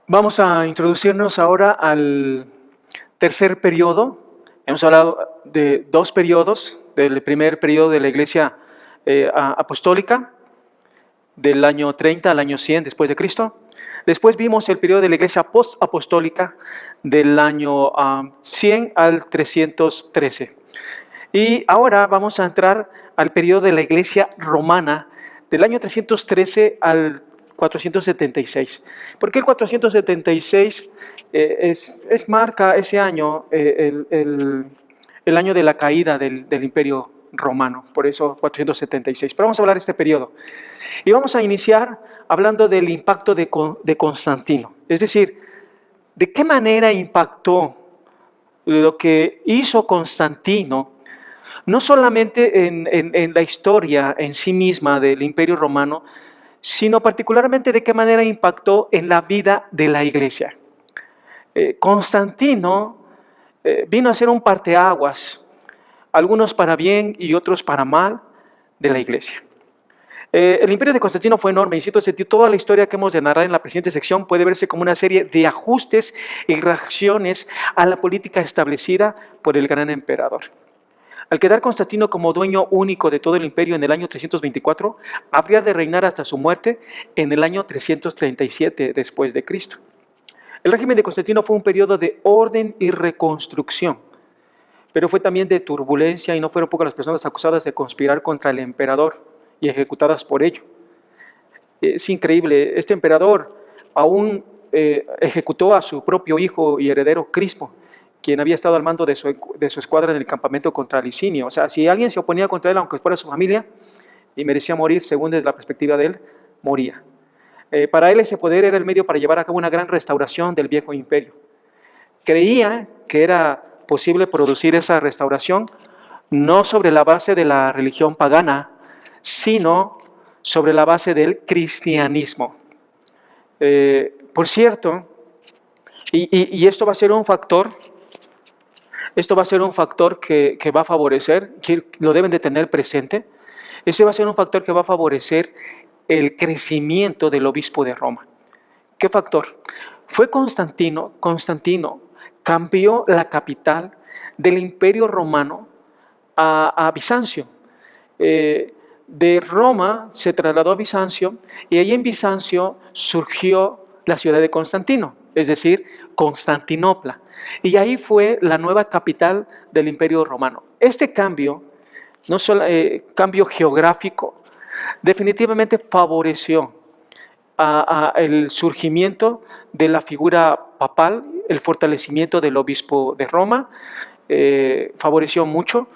Vamos a introducirnos ahora al tercer periodo. Hemos hablado de dos periodos, del primer periodo de la Iglesia apostólica, del año 30 al año 100 después de Cristo. Después vimos el periodo de la Iglesia post-apostólica del año 100 al 313. Y ahora vamos a entrar al periodo de la Iglesia romana del año 313 al 476. ¿Por qué el 476 marca ese año, el año de la caída del Imperio Romano? Por eso 476. Pero vamos a hablar de este periodo. Y vamos a iniciar hablando del impacto de Constantino. Es decir, ¿de qué manera impactó lo que hizo Constantino, no solamente en la historia en sí misma del Imperio Romano, sino particularmente de qué manera impactó en la vida de la Iglesia? Constantino vino a ser un parteaguas, algunos para bien y otros para mal, de la Iglesia. El imperio de Constantino fue enorme, y en cierto sentido, toda la historia que hemos de narrar en la presente sección puede verse como una serie de ajustes y reacciones a la política establecida por el gran emperador. Al quedar Constantino como dueño único de todo el imperio en el año 324, habría de reinar hasta su muerte en el año 337 después de Cristo. El régimen de Constantino fue un periodo de orden y reconstrucción, pero fue también de turbulencia, y no fueron pocas las personas acusadas de conspirar contra el emperador y ejecutadas por ello. Es increíble, este emperador aún ejecutó a su propio hijo y heredero Crispo, quien había estado al mando de su escuadra en el campamento contra Licinio. O sea, si alguien se oponía contra él, aunque fuera su familia, y merecía morir, según desde la perspectiva de él, moría. Para él ese poder era el medio para llevar a cabo una gran restauración del viejo imperio. Creía que era posible producir esa restauración no sobre la base de la religión pagana, sino sobre la base del cristianismo. Por cierto, y esto va a ser un factor, que va a favorecer, que lo deben de tener presente, ese va a ser un factor que va a favorecer el crecimiento del obispo de Roma. ¿Qué factor? Fue Constantino cambió la capital del Imperio Romano a Bizancio. De Roma se trasladó a Bizancio, y allí en Bizancio surgió la ciudad de Constantino, es decir, Constantinopla. Y ahí fue la nueva capital del Imperio Romano. Este cambio, no solo cambio geográfico, definitivamente favoreció el surgimiento de la figura papal, el fortalecimiento del obispo de Roma, favoreció mucho,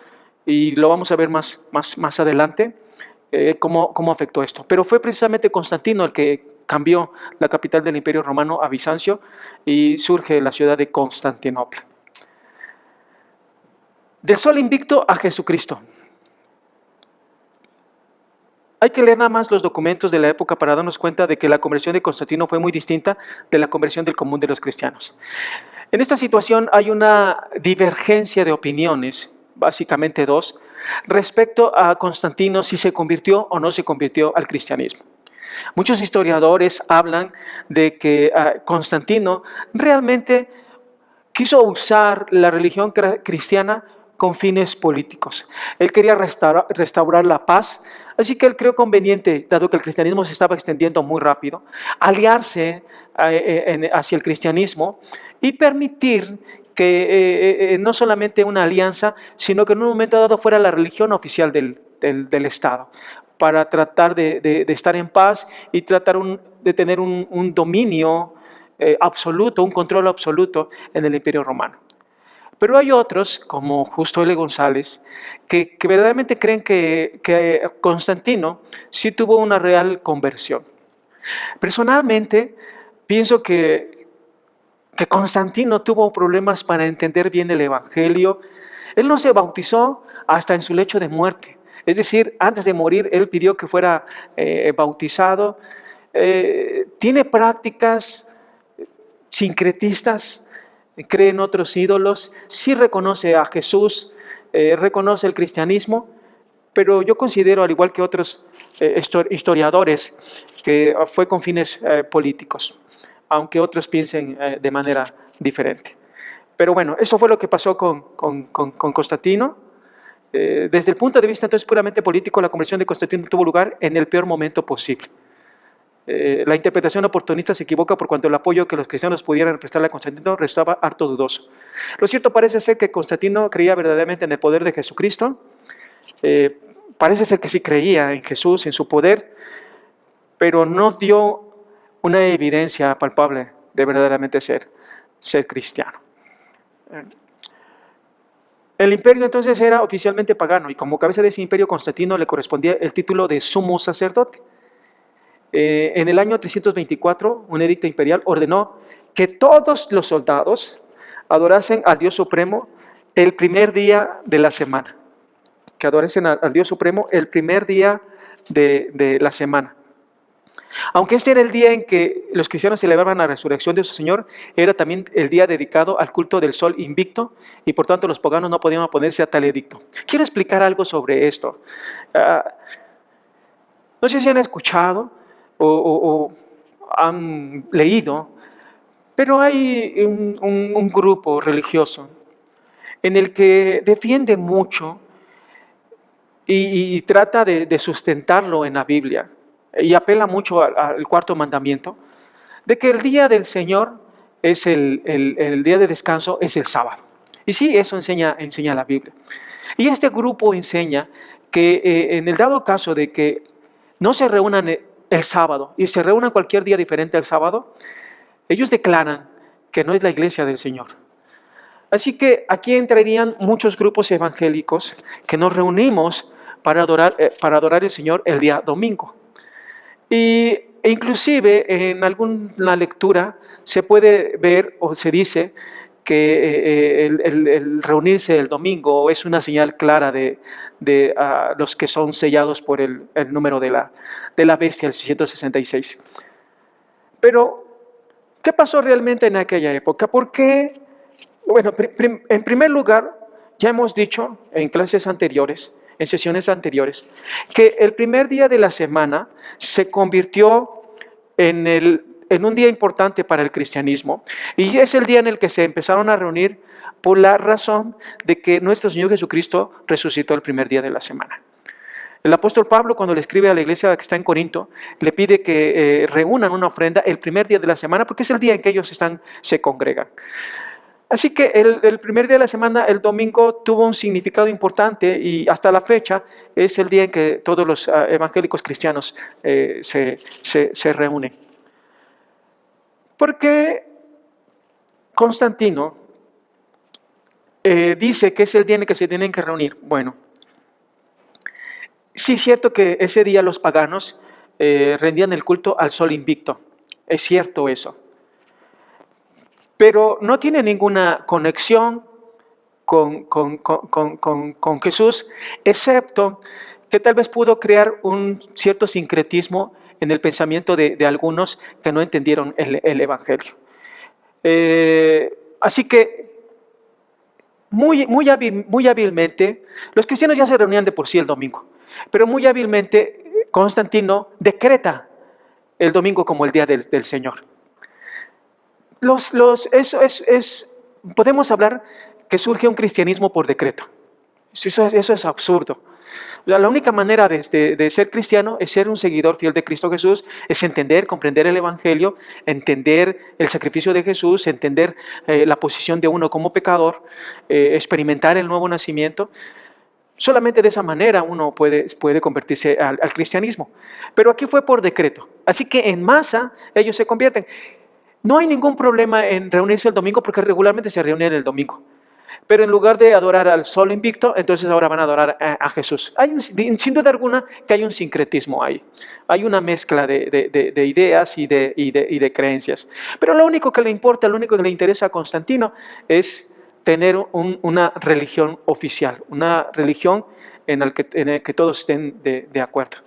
y lo vamos a ver más adelante, cómo afectó esto. Pero fue precisamente Constantino el que cambió la capital del Imperio Romano a Bizancio, y surge la ciudad de Constantinopla. Del sol invicto a Jesucristo. Hay que leer nada más los documentos de la época para darnos cuenta de que la conversión de Constantino fue muy distinta de la conversión del común de los cristianos. En esta situación hay una divergencia de opiniones, básicamente dos, respecto a Constantino, si se convirtió o no se convirtió al cristianismo. Muchos historiadores hablan de que Constantino realmente quiso usar la religión cristiana con fines políticos. Él quería restaurar la paz, así que él creó conveniente, dado que el cristianismo se estaba extendiendo muy rápido, aliarse hacia el cristianismo y permitir que no solamente una alianza, sino que en un momento dado fuera la religión oficial del Estado, para tratar de estar en paz y tratar de tener un dominio absoluto, un control absoluto en el Imperio Romano. Pero hay otros, como Justo L. González, que verdaderamente creen que Constantino sí tuvo una real conversión. Personalmente, pienso que Constantino tuvo problemas para entender bien el Evangelio. Él no se bautizó hasta en su lecho de muerte. Es decir, antes de morir, él pidió que fuera bautizado. Tiene prácticas sincretistas, cree en otros ídolos, sí reconoce a Jesús, reconoce el cristianismo, pero yo considero, al igual que otros historiadores, que fue con fines políticos. aunque otros piensen de manera diferente. Pero bueno, eso fue lo que pasó con Constantino. Desde el punto de vista entonces puramente político, la conversión de Constantino tuvo lugar en el peor momento posible. La interpretación oportunista se equivoca por cuanto el apoyo que los cristianos pudieran prestarle a Constantino resultaba harto dudoso. Lo cierto parece ser que Constantino creía verdaderamente en el poder de Jesucristo. Parece ser que sí creía en Jesús, en su poder, pero no dio una evidencia palpable de verdaderamente ser cristiano. El imperio entonces era oficialmente pagano y como cabeza de ese imperio Constantino le correspondía el título de sumo sacerdote. En el año 324, un edicto imperial ordenó que todos los soldados adorasen al Dios Supremo el primer día de la semana. Que adorasen al Dios Supremo el primer día de la semana. Aunque este era el día en que los cristianos celebraban la resurrección de su Señor, era también el día dedicado al culto del sol invicto y por tanto los paganos no podían oponerse a tal edicto. Quiero explicar algo sobre esto. No sé si han escuchado o han leído, pero hay un grupo religioso en el que defiende mucho y trata de sustentarlo en la Biblia y apela mucho al cuarto mandamiento, de que el día del Señor es el día de descanso, es el sábado. Y sí, eso enseña la Biblia. Y este grupo enseña que en el dado caso de que no se reúnan el sábado y se reúnan cualquier día diferente al sábado, ellos declaran que no es la iglesia del Señor. Así que aquí entrarían muchos grupos evangélicos que nos reunimos para adorar al Señor el día domingo. E inclusive en alguna lectura se puede ver o se dice que el reunirse el domingo es una señal clara de los que son sellados por el número de la bestia, el 666. Pero, ¿qué pasó realmente en aquella época? ¿Por qué? Bueno, en primer lugar, ya hemos dicho en clases anteriores, en sesiones anteriores, que el primer día de la semana se convirtió en un día importante para el cristianismo y es el día en el que se empezaron a reunir por la razón de que nuestro Señor Jesucristo resucitó el primer día de la semana. El apóstol Pablo, cuando le escribe a la iglesia que está en Corinto, le pide que reúnan una ofrenda el primer día de la semana porque es el día en que ellos se congregan. Así que el primer día de la semana, el domingo, tuvo un significado importante y hasta la fecha es el día en que todos los evangélicos cristianos se reúnen. ¿Por qué Constantino dice que es el día en el que se tienen que reunir? Bueno, sí es cierto que ese día los paganos rendían el culto al sol invicto. Es cierto eso. Pero no tiene ninguna conexión con Jesús, excepto que tal vez pudo crear un cierto sincretismo en el pensamiento de algunos que no entendieron el Evangelio. Así que muy hábilmente, los cristianos ya se reunían de por sí el domingo, pero muy hábilmente Constantino decreta el domingo como el día del Señor. Podemos hablar que surge un cristianismo por decreto. Eso es absurdo. La única manera de ser cristiano es ser un seguidor fiel de Cristo Jesús, es entender, comprender el Evangelio, entender el sacrificio de Jesús, entender la posición de uno como pecador, experimentar el nuevo nacimiento. Solamente de esa manera uno puede convertirse al cristianismo. Pero aquí fue por decreto. Así que en masa ellos se convierten. No hay ningún problema en reunirse el domingo porque regularmente se reúnen el domingo. Pero en lugar de adorar al sol invicto, entonces ahora van a adorar a Jesús. Sin duda alguna que hay un sincretismo ahí. Hay una mezcla de ideas y de creencias. Pero lo único que le importa, lo único que le interesa a Constantino es tener una religión oficial, una religión en la que todos estén de acuerdo.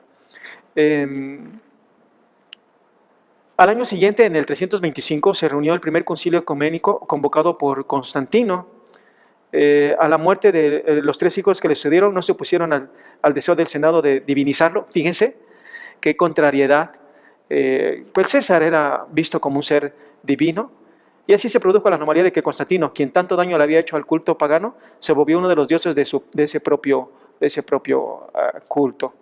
Al año siguiente, en el 325, se reunió el primer concilio ecuménico convocado por Constantino. A la muerte de los 3 hijos que le sucedieron, no se opusieron al deseo del Senado de divinizarlo. Fíjense qué contrariedad. Pues César era visto como un ser divino. Y así se produjo la anomalía de que Constantino, quien tanto daño le había hecho al culto pagano, se volvió uno de los dioses de ese propio culto.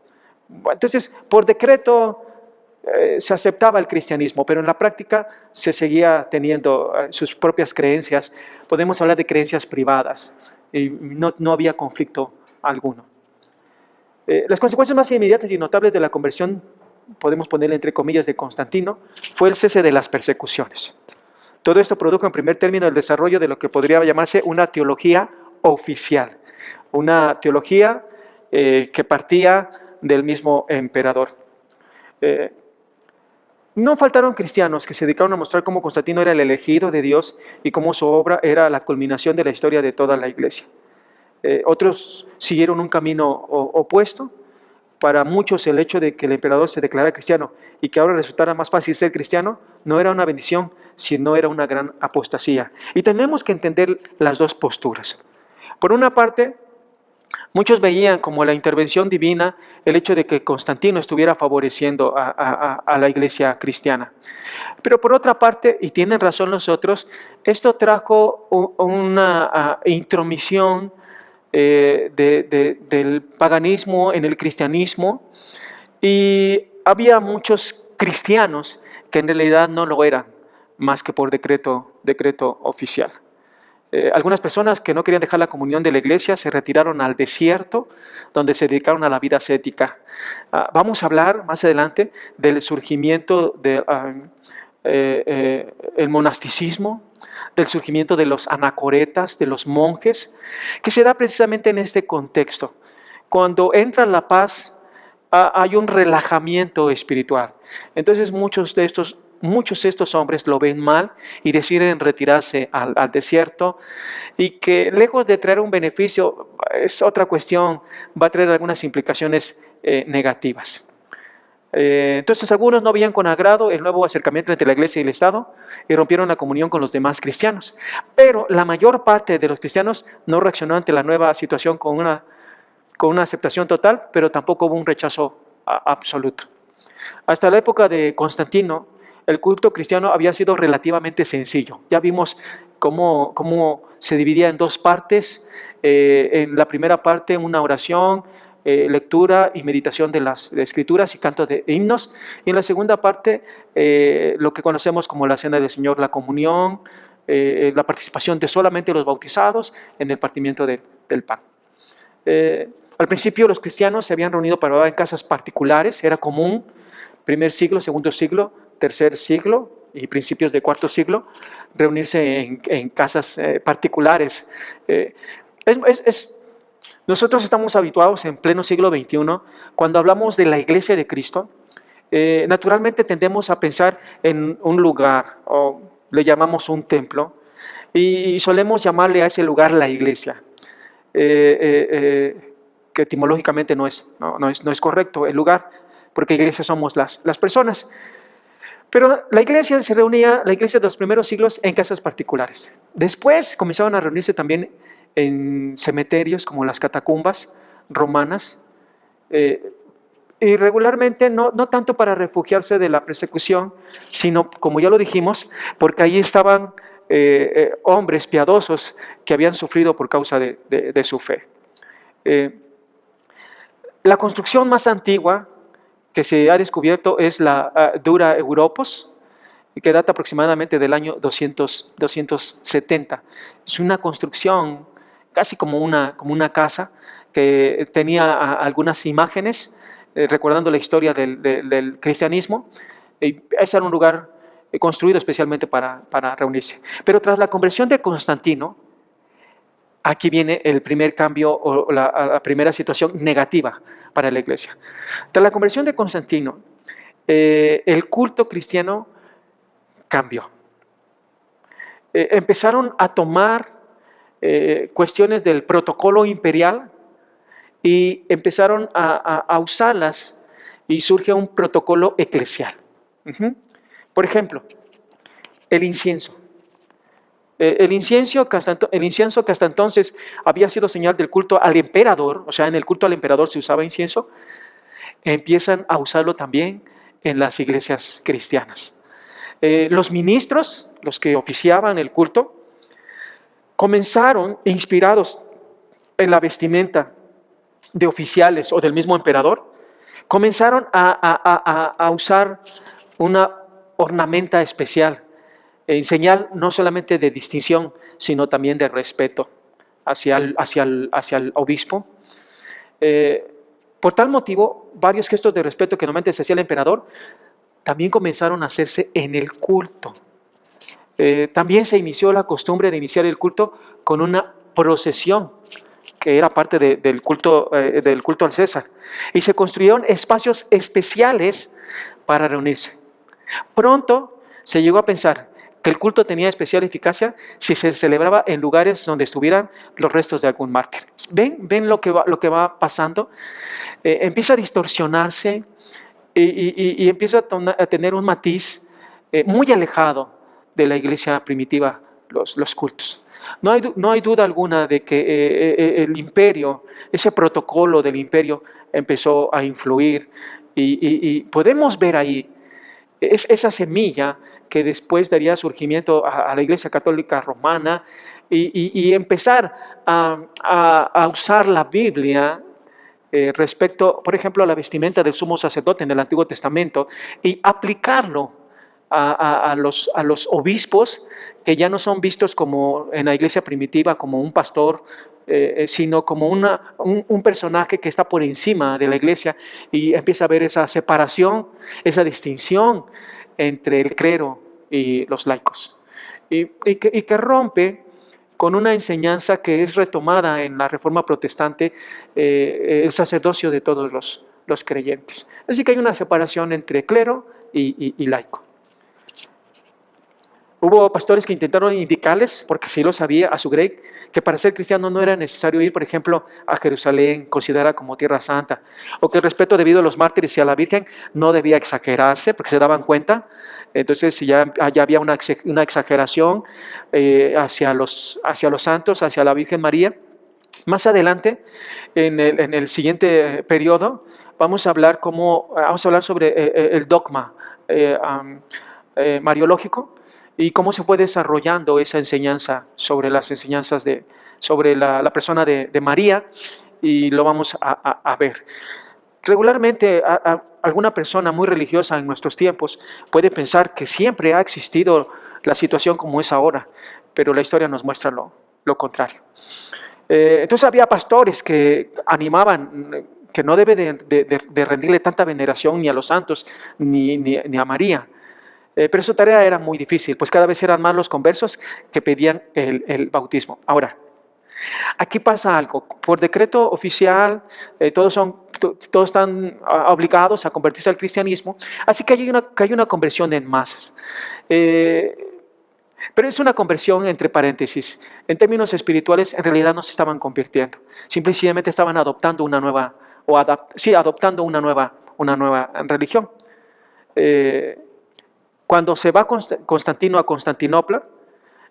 Entonces, por decreto se aceptaba el cristianismo, pero en la práctica se seguía teniendo sus propias creencias. Podemos hablar de creencias privadas y no había conflicto alguno. Las consecuencias más inmediatas y notables de la conversión, podemos ponerle entre comillas, de Constantino, fue el cese de las persecuciones. Todo esto produjo en primer término el desarrollo de lo que podría llamarse una teología oficial, una teología que partía del mismo emperador. No faltaron cristianos que se dedicaron a mostrar cómo Constantino era el elegido de Dios y cómo su obra era la culminación de la historia de toda la iglesia. Otros siguieron un camino opuesto. Para muchos el hecho de que el emperador se declarara cristiano y que ahora resultara más fácil ser cristiano no era una bendición, sino era una gran apostasía. Y tenemos que entender las dos posturas. Por una parte, muchos veían como la intervención divina el hecho de que Constantino estuviera favoreciendo a la iglesia cristiana. Pero por otra parte, y tienen razón los otros, esto trajo una intromisión del paganismo en el cristianismo, y había muchos cristianos que en realidad no lo eran, más que por decreto oficial. Algunas personas que no querían dejar la comunión de la iglesia se retiraron al desierto, donde se dedicaron a la vida ascética. Vamos a hablar más adelante del surgimiento del monasticismo, del surgimiento de los anacoretas, de los monjes, que se da precisamente en este contexto. Cuando entra la paz, hay un relajamiento espiritual. Entonces muchos de estos hombres lo ven mal y deciden retirarse al desierto, y que lejos de traer un beneficio, es otra cuestión, va a traer algunas implicaciones negativas. Entonces algunos no veían con agrado el nuevo acercamiento entre la iglesia y el Estado y rompieron la comunión con los demás cristianos. Pero la mayor parte de los cristianos no reaccionó ante la nueva situación con una aceptación total, pero tampoco hubo un rechazo absoluto. Hasta la época de Constantino, el culto cristiano había sido relativamente sencillo. Ya vimos cómo se dividía en dos partes. En la primera parte, una oración, lectura y meditación de las escrituras y canto de himnos. Y en la segunda parte, lo que conocemos como la cena del Señor, la comunión, la participación de solamente los bautizados en el partimiento del pan. Al principio los cristianos se habían reunido para orar en casas particulares, era común, primer siglo, segundo siglo, tercer siglo y principios del cuarto siglo, reunirse en casas particulares. Nosotros estamos habituados en pleno siglo XXI, cuando hablamos de la iglesia de Cristo, naturalmente tendemos a pensar en un lugar, o le llamamos un templo, y solemos llamarle a ese lugar la iglesia. Que etimológicamente no es correcto el lugar, porque iglesia somos las personas. Pero la iglesia de los primeros siglos, en casas particulares. Después comenzaron a reunirse también en cementerios como las catacumbas romanas, y regularmente no tanto para refugiarse de la persecución, sino, como ya lo dijimos, porque ahí estaban hombres piadosos que habían sufrido por causa de su fe. La construcción más antigua que se ha descubierto es la Dura Europos, que data aproximadamente del año 270. Es una construcción casi como una casa, que tenía algunas imágenes recordando la historia del cristianismo. Ese era un lugar construido especialmente para reunirse. Pero tras la conversión de Constantino, aquí viene el primer cambio o la primera situación negativa para la iglesia. Tras la conversión de Constantino, el culto cristiano cambió. Empezaron a tomar cuestiones del protocolo imperial y empezaron a usarlas, y surge un protocolo eclesial. Por ejemplo, el incienso. El incienso que hasta entonces había sido señal del culto al emperador, o sea, en el culto al emperador se usaba incienso, empiezan a usarlo también en las iglesias cristianas. Los ministros, los que oficiaban el culto, comenzaron, inspirados en la vestimenta de oficiales o del mismo emperador, comenzaron a usar una ornamenta especial, en señal no solamente de distinción, sino también de respeto hacia el obispo. Por tal motivo, varios gestos de respeto que normalmente se hacía el emperador, también comenzaron a hacerse en el culto. También se inició la costumbre de iniciar el culto con una procesión, que era parte del culto al César. Y se construyeron espacios especiales para reunirse. Pronto se llegó a pensar que el culto tenía especial eficacia si se celebraba en lugares donde estuvieran los restos de algún mártir. ¿Ven lo que va pasando? Empieza a distorsionarse y empieza a tener un matiz muy alejado de la iglesia primitiva, los cultos. No hay duda alguna de que el imperio, ese protocolo del imperio empezó a influir y podemos ver ahí esa semilla que después daría surgimiento a la Iglesia Católica Romana y empezar a usar la Biblia respecto, por ejemplo, a la vestimenta del sumo sacerdote en el Antiguo Testamento y aplicarlo a los obispos, que ya no son vistos como en la iglesia primitiva como un pastor, sino como un personaje que está por encima de la iglesia, y empieza a ver esa separación, esa distinción entre el clero y los laicos, y que rompe con una enseñanza que es retomada en la Reforma Protestante, el sacerdocio de todos los creyentes. Así que hay una separación entre clero y laico. Hubo pastores que intentaron indicarles, porque sí lo sabía, a su grey, que para ser cristiano no era necesario ir, por ejemplo, a Jerusalén, considerada como tierra santa, o que el respeto debido a los mártires y a la Virgen no debía exagerarse, porque se daban cuenta. Entonces ya había una exageración hacia los santos, hacia la Virgen María. Más adelante, en el siguiente periodo, vamos a hablar sobre el dogma mariológico, y cómo se fue desarrollando esa enseñanza sobre las enseñanzas sobre la persona de María, y lo vamos a ver. Regularmente, alguna persona muy religiosa en nuestros tiempos puede pensar que siempre ha existido la situación como es ahora, pero la historia nos muestra lo contrario. Entonces había pastores que animaban que no debe de rendirle tanta veneración ni a los santos ni a María. Pero su tarea era muy difícil, pues cada vez eran más los conversos que pedían el bautismo. Ahora, aquí pasa algo. Por decreto oficial, todos están obligados a convertirse al cristianismo, así que hay una conversión en masas. Pero es una conversión entre paréntesis. En términos espirituales, en realidad no se estaban convirtiendo. Simplemente estaban adoptando una nueva religión. Cuando se va Constantino a Constantinopla,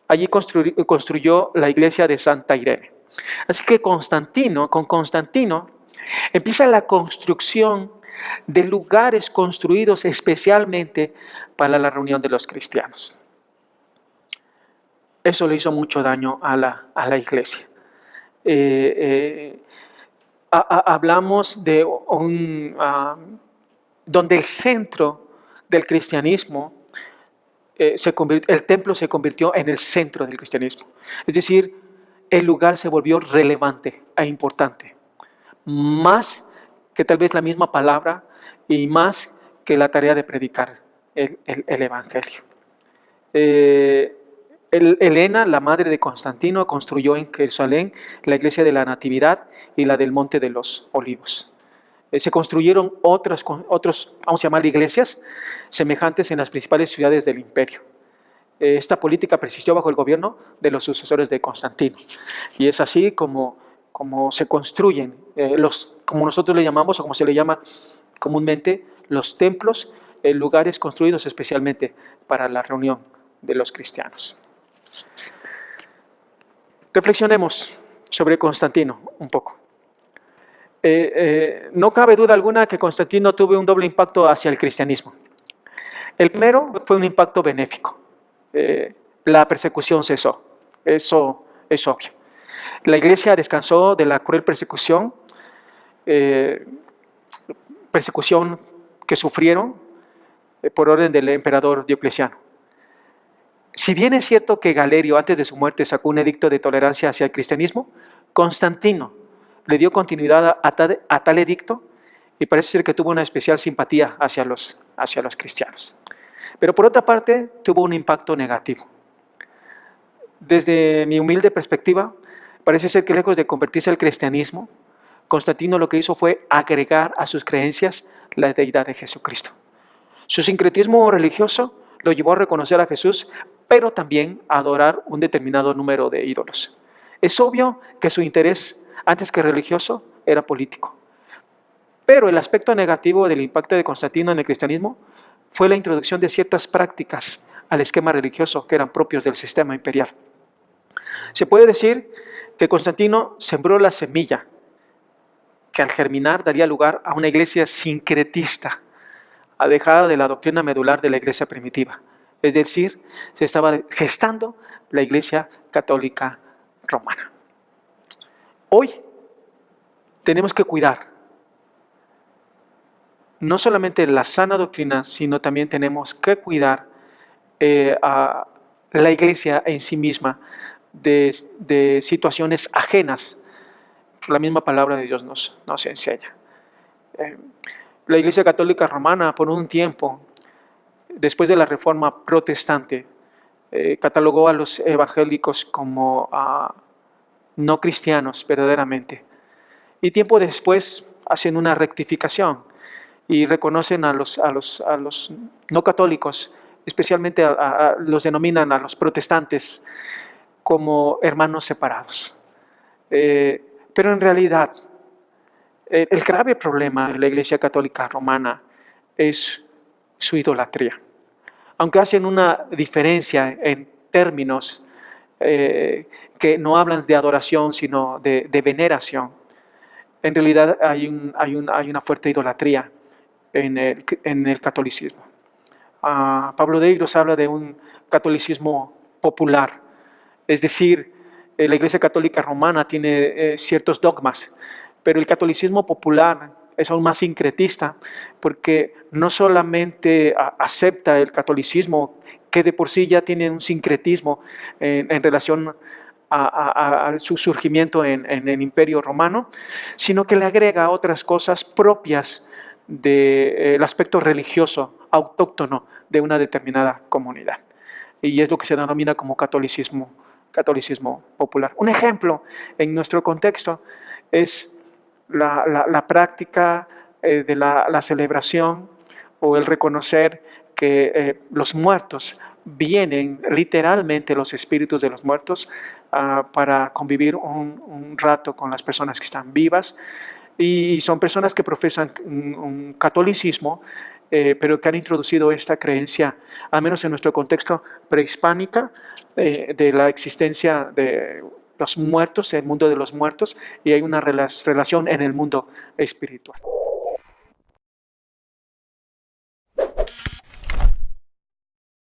allí construyó la iglesia de Santa Irene. Así que con Constantino empieza la construcción de lugares construidos especialmente para la reunión de los cristianos. Eso le hizo mucho daño a la iglesia. Hablamos de donde el centro del cristianismo, el templo se convirtió en el centro del cristianismo. Es decir, el lugar se volvió relevante e importante, más que tal vez la misma palabra y más que la tarea de predicar el evangelio. Helena, la madre de Constantino, construyó en Jerusalén la iglesia de la Natividad y la del Monte de los Olivos. Se construyeron otros, vamos a llamar iglesias, semejantes en las principales ciudades del imperio. Esta política persistió bajo el gobierno de los sucesores de Constantino. Y es así como se construyen, como nosotros le llamamos, o como se le llama comúnmente, los templos, lugares construidos especialmente para la reunión de los cristianos. Reflexionemos sobre Constantino un poco. No cabe duda alguna que Constantino tuvo un doble impacto hacia el cristianismo. El primero fue un impacto benéfico. La persecución cesó. Eso es obvio. La iglesia descansó de la cruel persecución que sufrieron por orden del emperador Diocleciano. Si bien es cierto que Galerio, antes de su muerte, sacó un edicto de tolerancia hacia el cristianismo, Constantino le dio continuidad a tal edicto y parece ser que tuvo una especial simpatía hacia los cristianos. Pero por otra parte, tuvo un impacto negativo. Desde mi humilde perspectiva, parece ser que lejos de convertirse al cristianismo, Constantino lo que hizo fue agregar a sus creencias la deidad de Jesucristo. Su sincretismo religioso lo llevó a reconocer a Jesús, pero también a adorar un determinado número de ídolos. Es obvio que su interés, antes que religioso, era político. Pero el aspecto negativo del impacto de Constantino en el cristianismo fue la introducción de ciertas prácticas al esquema religioso que eran propios del sistema imperial. Se puede decir que Constantino sembró la semilla que al germinar daría lugar a una iglesia sincretista, alejada de la doctrina medular de la iglesia primitiva. Es decir, se estaba gestando la iglesia católica romana. Hoy tenemos que cuidar no solamente la sana doctrina, sino también tenemos que cuidar a la iglesia en sí misma de situaciones ajenas. La misma palabra de Dios nos enseña. La Iglesia Católica Romana, por un tiempo, después de la Reforma Protestante, catalogó a los evangélicos como no cristianos verdaderamente. Y tiempo después hacen una rectificación y reconocen a los no católicos, especialmente los denominan a los protestantes como hermanos separados. Pero en realidad, el grave problema de la Iglesia Católica Romana es su idolatría. Aunque hacen una diferencia en términos que no hablan de adoración, sino de veneración, en realidad hay una fuerte idolatría en el catolicismo. Pablo de Igros habla de un catolicismo popular, es decir, la Iglesia Católica Romana tiene ciertos dogmas, pero el catolicismo popular es aún más sincretista porque no solamente acepta el catolicismo, que de por sí ya tiene un sincretismo en relación a su surgimiento en el Imperio Romano, sino que le agrega otras cosas propias del aspecto religioso autóctono de una determinada comunidad. Y es lo que se denomina como catolicismo popular. Un ejemplo en nuestro contexto es la práctica de la celebración o el reconocer que los muertos vienen, literalmente los espíritus de los muertos, para convivir un rato con las personas que están vivas. Y son personas que profesan un catolicismo, pero que han introducido esta creencia, al menos en nuestro contexto prehispánica, de la existencia de los muertos, el mundo de los muertos, y hay una relación en el mundo espiritual.